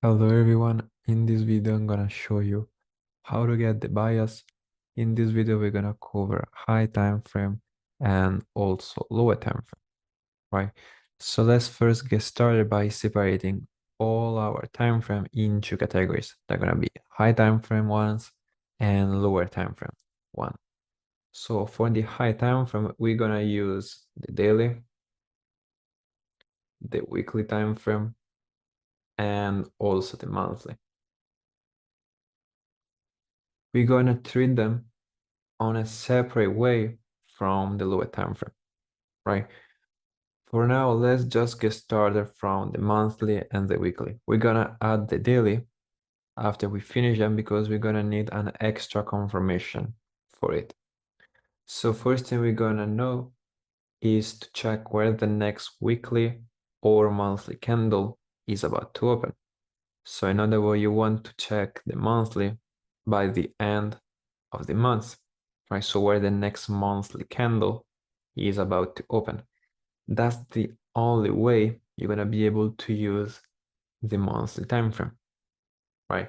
Hello everyone, in this video I'm gonna show you how to get the bias. In this video we're gonna cover high time frame and also lower time frame, right? So let's first get started by separating all our time frame into categories. They're gonna be high time frame ones and lower time frame one. So for the high time frame, we're gonna use the daily, the weekly time frame, and also the monthly. We're gonna treat them on a separate way from the lower time frame, right? For now, let's just get started from the monthly and the weekly. We're gonna add the daily after we finish them because we're gonna need an extra confirmation for it. So first thing we're gonna know is to check where the next weekly or monthly candle is about to open. So in other words, you want to check the monthly by the end of the month, right? So where the next monthly candle is about to open. That's the only way you're gonna be able to use the monthly time frame, right?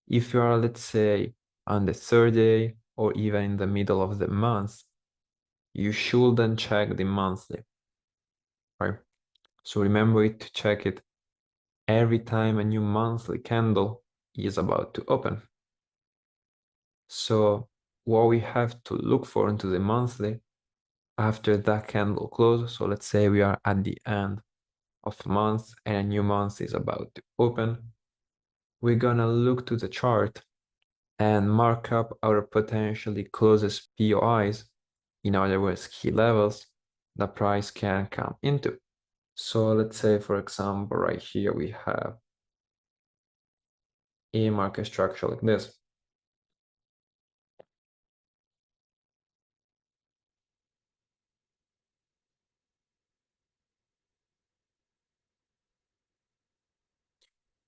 If you are, let's say, on the third day or even in the middle of the month, you shouldn't check the monthly, right? So remember to check it every time a new monthly candle is about to open. So what we have to look for into the monthly after that candle close. So let's say we are at the end of a month and a new month is about to open. We're gonna look to the chart and mark up our potentially closest POIs, in other words, key levels the price can come into. So let's say, for example, right here we have a market structure like this.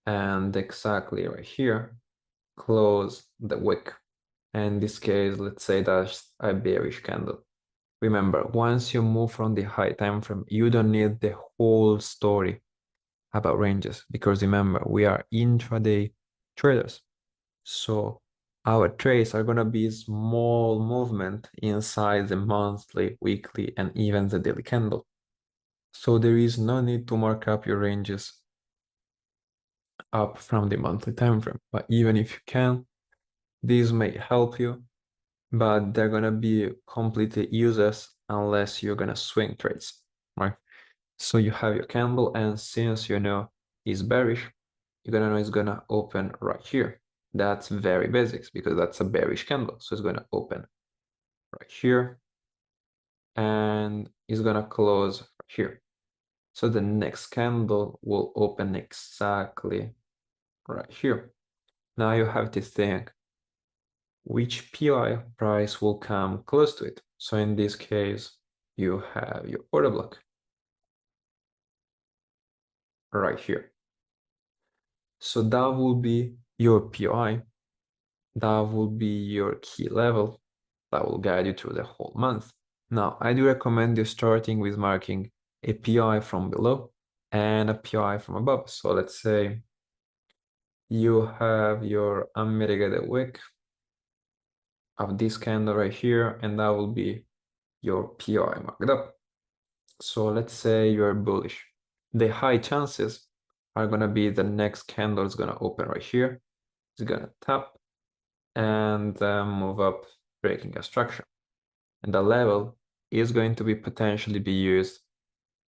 And exactly right here, close the wick. And in this case, let's say that's a bearish candle. Remember, once you move from the high time frame, you don't need the whole story about ranges because remember, we are intraday traders. So our trades are gonna be small movement inside the monthly, weekly, and even the daily candle. So there is no need to mark up your ranges up from the monthly time frame. But even if you can, these may help you, but they're gonna be completely useless unless you're gonna swing trades, right? So you have your candle, and since you know it's bearish, you're gonna know it's gonna open right here. That's very basics because that's a bearish candle. So it's gonna open right here and it's gonna close right here. So the next candle will open exactly right here. Now you have to think which PI price will come close to it. So in this case, you have your order block right here. So that will be your PI. That will be your key level that will guide you through the whole month. Now, I do recommend you starting with marking a PI from below and a PI from above. So let's say you have your unmitigated wick of this candle right here, and that will be your PI marked up. So let's say you're bullish. The high chances are gonna be the next candle is gonna open right here. It's gonna tap and move up, breaking a structure. And the level is going to be potentially be used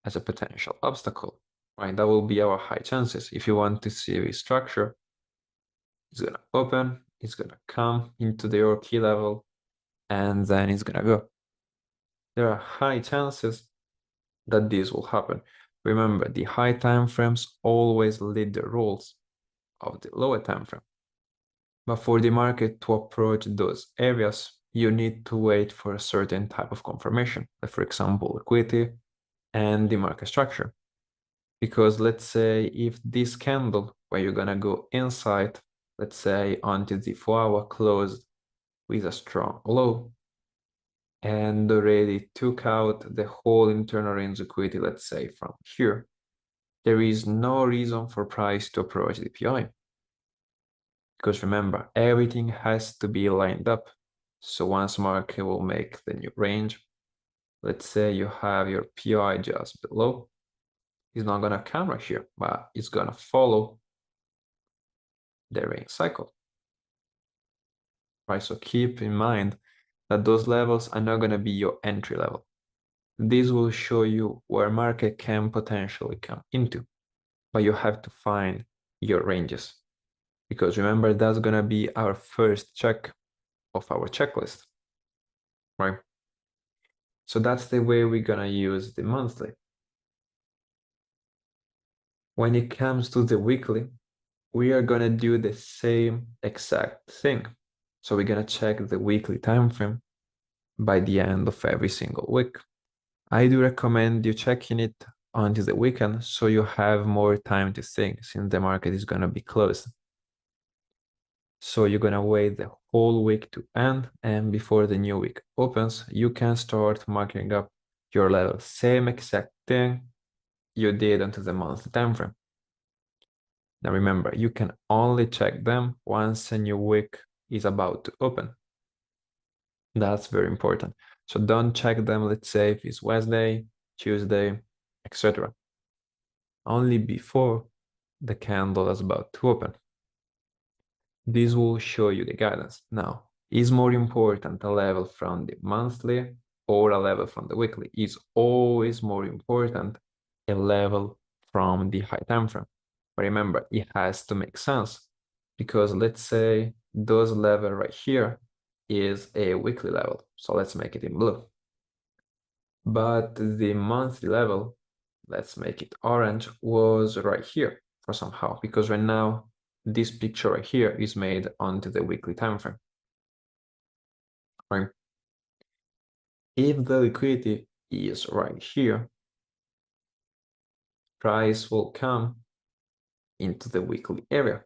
as a potential obstacle, right? That will be our high chances. If you want to see a structure, it's gonna open, it's gonna come into your key level, and then it's gonna go. There are high chances that this will happen. Remember, the high time frames always lead the rules of the lower time frame. But for the market to approach those areas, you need to wait for a certain type of confirmation, like for example, liquidity and the market structure. Because let's say if this candle where you're gonna go inside, let's say until the 4-hour closed with a strong low and already took out the whole internal range liquidity, let's say from here, there is no reason for price to approach the PI. Because remember, everything has to be lined up. So once market will make the new range, let's say you have your PI just below, it's not gonna come right here, but it's gonna follow the range cycle. Right, so keep in mind that those levels are not gonna be your entry level. This will show you where market can potentially come into, but you have to find your ranges. Because remember, that's gonna be our first check of our checklist, right? So that's the way we're gonna use the monthly. When it comes to the weekly, we are gonna do the same exact thing. So we're gonna check the weekly time frame by the end of every single week. I do recommend you checking it until the weekend so you have more time to think since the market is gonna be closed. So you're gonna wait the whole week to end, and before the new week opens, you can start marking up your level. Same exact thing you did until the monthly time frame. Now remember, you can only check them once a new week is about to open. That's very important. So don't check them, let's say if it's Wednesday, Tuesday, etc. Only before the candle is about to open. This will show you the guidance. Now, is more important a level from the monthly or a level from the weekly? Is always more important a level from the high time frame. But remember, it has to make sense because let's say those level right here is a weekly level. So let's make it in blue. But the monthly level, let's make it orange, was right here for somehow, because right now this picture right here is made onto the weekly time frame. Right? If the liquidity is right here, price will come into the weekly area.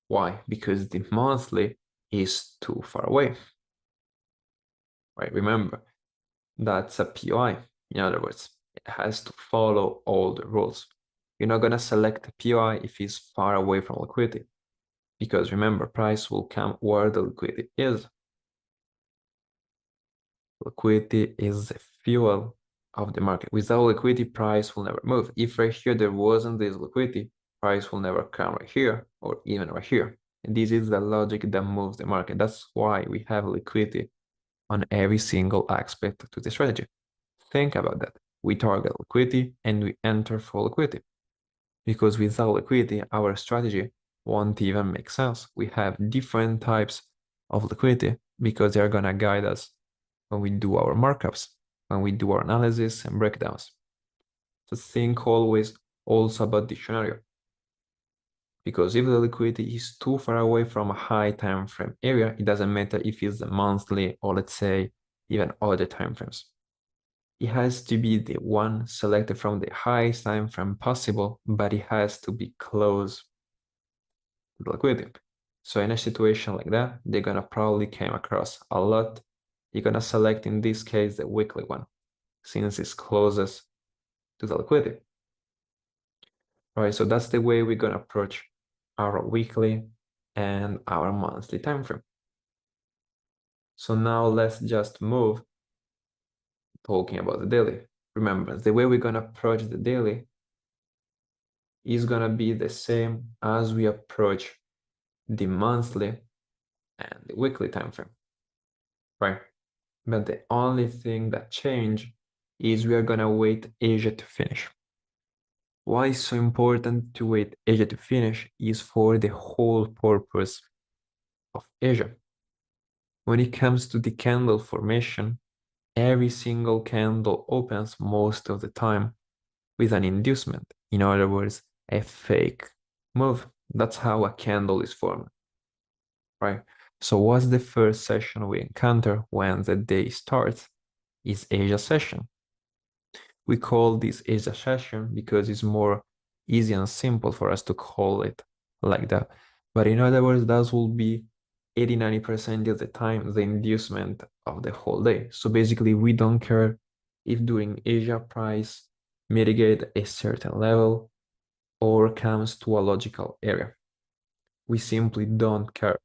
Why? Because the monthly is too far away. Right? Remember, that's a POI. In other words, it has to follow all the rules. You're not gonna select a POI if it's far away from liquidity. Because remember, price will come where the liquidity is. Liquidity is the fuel of the market. Without liquidity, price will never move. If right here there wasn't this liquidity, price will never come right here or even right here. And this is the logic that moves the market. That's why we have liquidity on every single aspect to the strategy. Think about that. We target liquidity and we enter for liquidity. Because without liquidity, our strategy won't even make sense. We have different types of liquidity because they're gonna guide us when we do our markups, when we do our analysis and breakdowns. So think always also about the scenario. Because if the liquidity is too far away from a high time frame area, it doesn't matter if it's the monthly or let's say even other time frames. It has to be the one selected from the highest time frame possible, but it has to be close to the liquidity. So in a situation like that, they're gonna probably come across a lot. You're gonna select in this case the weekly one, since it's closest to the liquidity. All right, so that's the way we're gonna approach our weekly and our monthly time frame. So now let's just move talking about the daily. Remember, the way we're gonna approach the daily is gonna be the same as we approach the monthly and the weekly time frame, right? But the only thing that changed is we are gonna wait Asia to finish. Why it's so important to wait Asia to finish is for the whole purpose of Asia. When it comes to the candle formation, every single candle opens most of the time with an inducement. In other words, a fake move. That's how a candle is formed, right? So what's the first session we encounter when the day starts? Is Asia session. We call this Asia session because it's more easy and simple for us to call it like that. But in other words, that will be 80-90% of the time the inducement of the whole day. So basically, we don't care if during Asia price mitigate a certain level or comes to a logical area. We simply don't care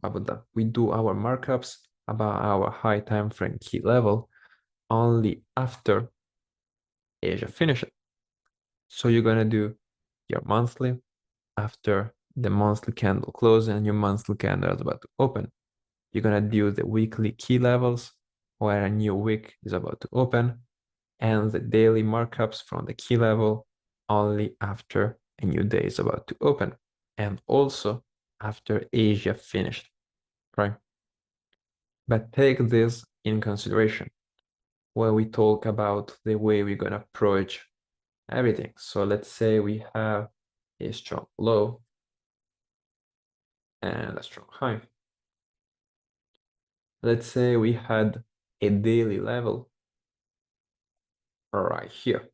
about that. We do our markups about our high time frame key level only after Asia finishes. So you're gonna do your monthly after the monthly candle closes and your monthly candle is about to open. You're gonna do the weekly key levels where a new week is about to open, and the daily markups from the key level only after a new day is about to open, and also after Asia finished, right? But take this in consideration when we talk about the way we're gonna approach everything. So let's say we have a strong low and a strong high. Let's say we had a daily level right here,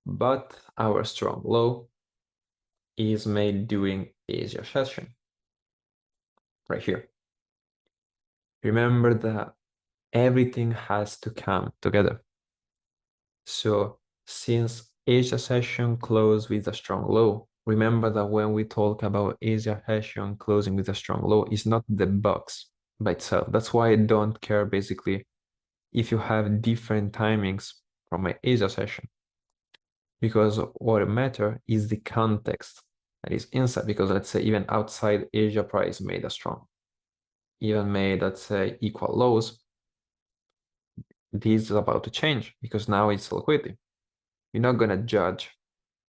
but our strong low is made during Asia session right here. Remember that everything has to come together. So since Asia session closed with a strong low, remember that when we talk about Asia session closing with a strong low, it's not the box by itself. That's why I don't care basically if you have different timings from my Asia session, because what matter is the context that is inside. Because let's say even outside Asia price made a strong, even made, let's say, equal lows, this is about to change because now it's liquidity. You're not gonna judge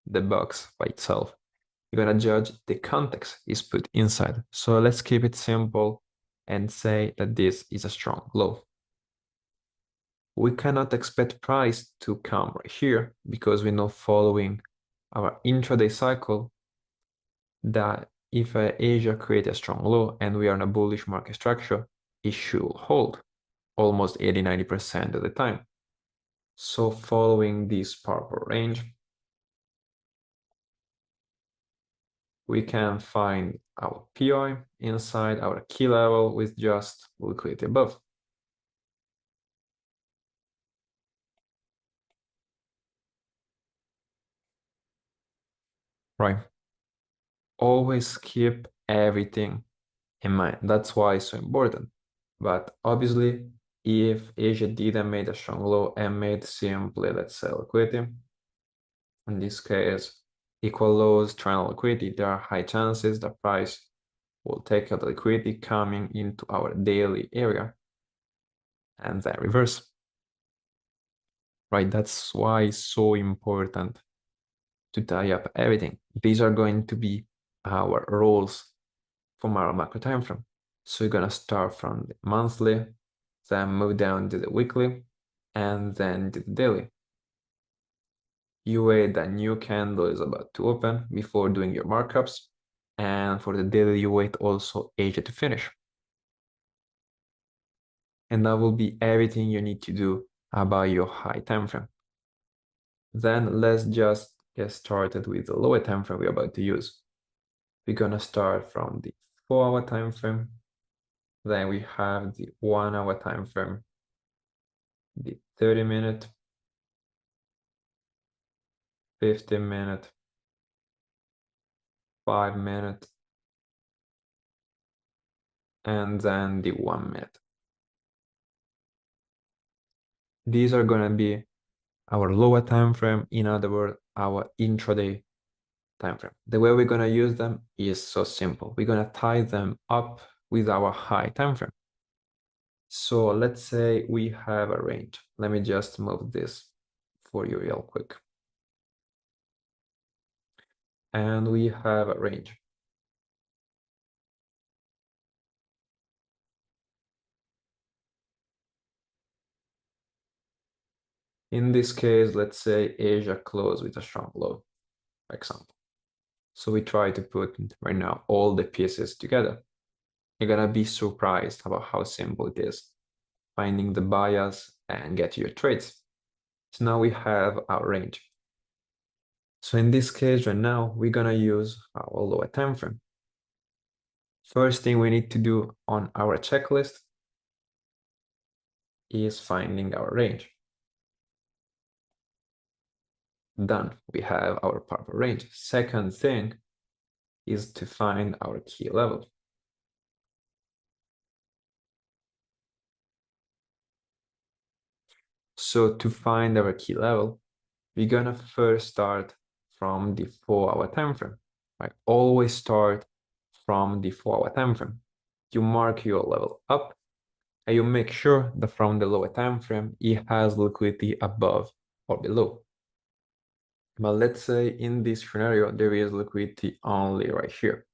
the box by itself. You're gonna judge the context is put inside. So let's keep it simple and say that this is a strong low. We cannot expect price to come right here because we're not following our intraday cycle that if Asia creates a strong low and we are in a bullish market structure, it should hold almost 80-90% of the time. So following this purple range, we can find our PI inside our key level with just liquidity above. Right. Always keep everything in mind. That's why it's so important. But obviously, if Asia didn't make a strong low and made simply, let's say, liquidity, in this case, equal lows, triangle liquidity, there are high chances the price will take out the liquidity coming into our daily area and then reverse. Right? That's why it's so important to tie up everything. These are going to be our roles from our macro time frame. So you're gonna start from the monthly, then move down to the weekly, and then to the daily. You wait that new candle is about to open before doing your markups. And for the daily, you wait also Asia to finish. And that will be everything you need to do about your high time frame. Then let's just get started with the lower time frame we're about to use. We're gonna start from the 4-hour time frame. Then we have the 1-hour time frame, the 30-minute, 15-minute, 5-minute, and then the 1-minute. These are gonna be our lower time frame, in other words, our intraday time frame. The way we're gonna use them is so simple. We're gonna tie them up with our high time frame. So let's say we have a range. Let me just move this for you real quick. And we have a range. In this case, let's say Asia closed with a strong low, for example. So we try to put right now all the pieces together. You're gonna be surprised about how simple it is finding the bias and get your trades. So now we have our range. So in this case right now, we're gonna use our lower time frame. First thing we need to do on our checklist is finding our range. Done. We have our purple range. Second thing is to find our key level. So to find our key level, we're gonna first start from the 4-hour time frame. Right? Always start from the 4-hour time frame. You mark your level up, and you make sure that from the lower time frame it has liquidity above or below. But let's say in this scenario there is liquidity only right here.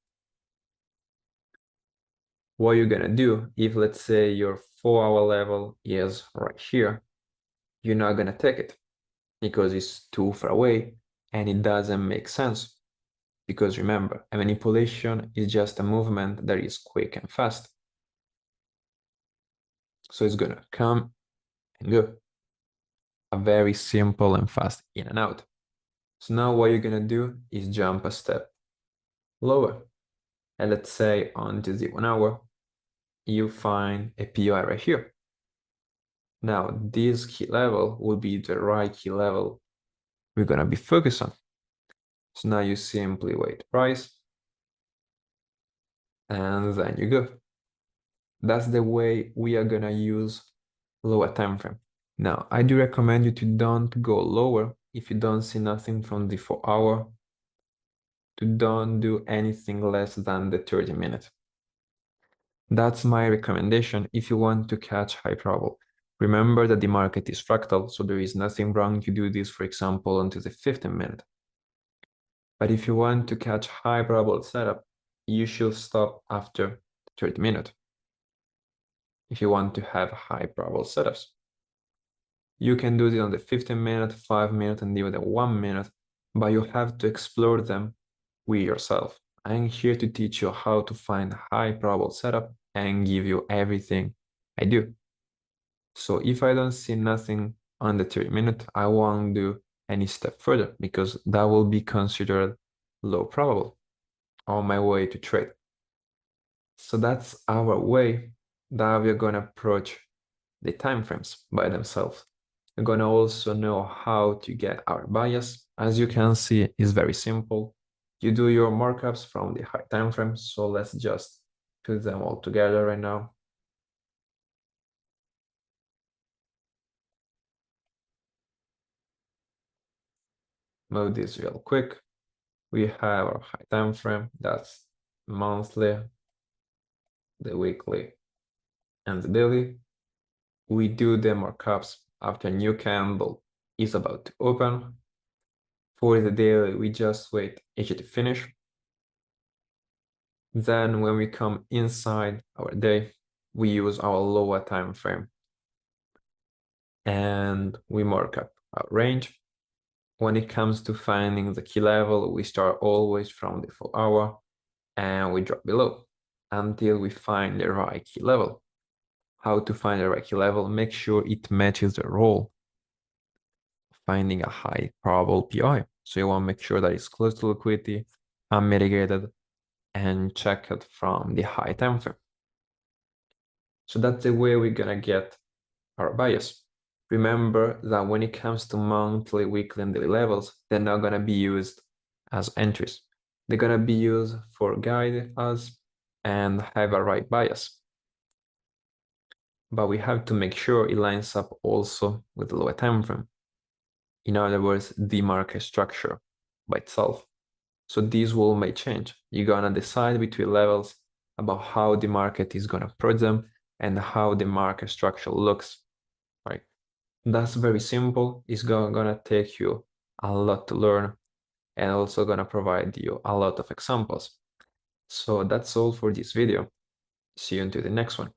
What you're gonna do if, let's say, your 4-hour level is right here, you're not gonna take it because it's too far away and it doesn't make sense. Because remember, a manipulation is just a movement that is quick and fast. So it's gonna come and go. A very simple and fast in and out. So now what you're gonna do is jump a step lower. And let's say onto the 1 hour, you find a POI right here. Now this key level will be the right key level we're gonna be focused on. So now you simply wait price, and then you go. That's the way we are gonna use lower time frame. Now, I do recommend you to don't go lower if you don't see nothing from the 4-hour, to don't do anything less than the 30-minute. That's my recommendation if you want to catch high probable. Remember that the market is fractal, so there is nothing wrong to do this, for example, until the 15-minute. But if you want to catch high probable setup, you should stop after 30-minute. If you want to have high probable setups, you can do it on the 15-minute, 5-minute, and even the 1-minute, but you have to explore them with yourself. I'm here to teach you how to find high probable setup and give you everything I do. So if I don't see nothing on the 30-minute, I won't do any step further because that will be considered low probable on my way to trade. So that's our way that we're gonna approach the timeframes by themselves. We're gonna also know how to get our bias. As you can see, it's very simple. You do your markups from the high time frame. So let's just put them all together right now. Move this real quick. We have our high time frame, that's monthly, the weekly, and the daily. We do the markups after new candle is about to open. For the daily, we just wait each to finish. Then when we come inside our day, we use our lower time frame and we mark up our range. When it comes to finding the key level, we start always from the 4-hour and we drop below until we find the right key level. How to find the right key level? Make sure it matches the role. Finding a high probable PI. So you want to make sure that it's close to liquidity, unmitigated, and check it from the high time frame. So that's the way we're gonna get our bias. Remember that when it comes to monthly, weekly, and daily levels, they're not gonna be used as entries. They're gonna be used for guide us and have a right bias. But we have to make sure it lines up also with the lower time frame. In other words, the market structure by itself. So these will may change. You're gonna decide between levels about how the market is gonna approach them and how the market structure looks, right? That's very simple. It's gonna take you a lot to learn and also gonna provide you a lot of examples. So that's all for this video. See you into the next one.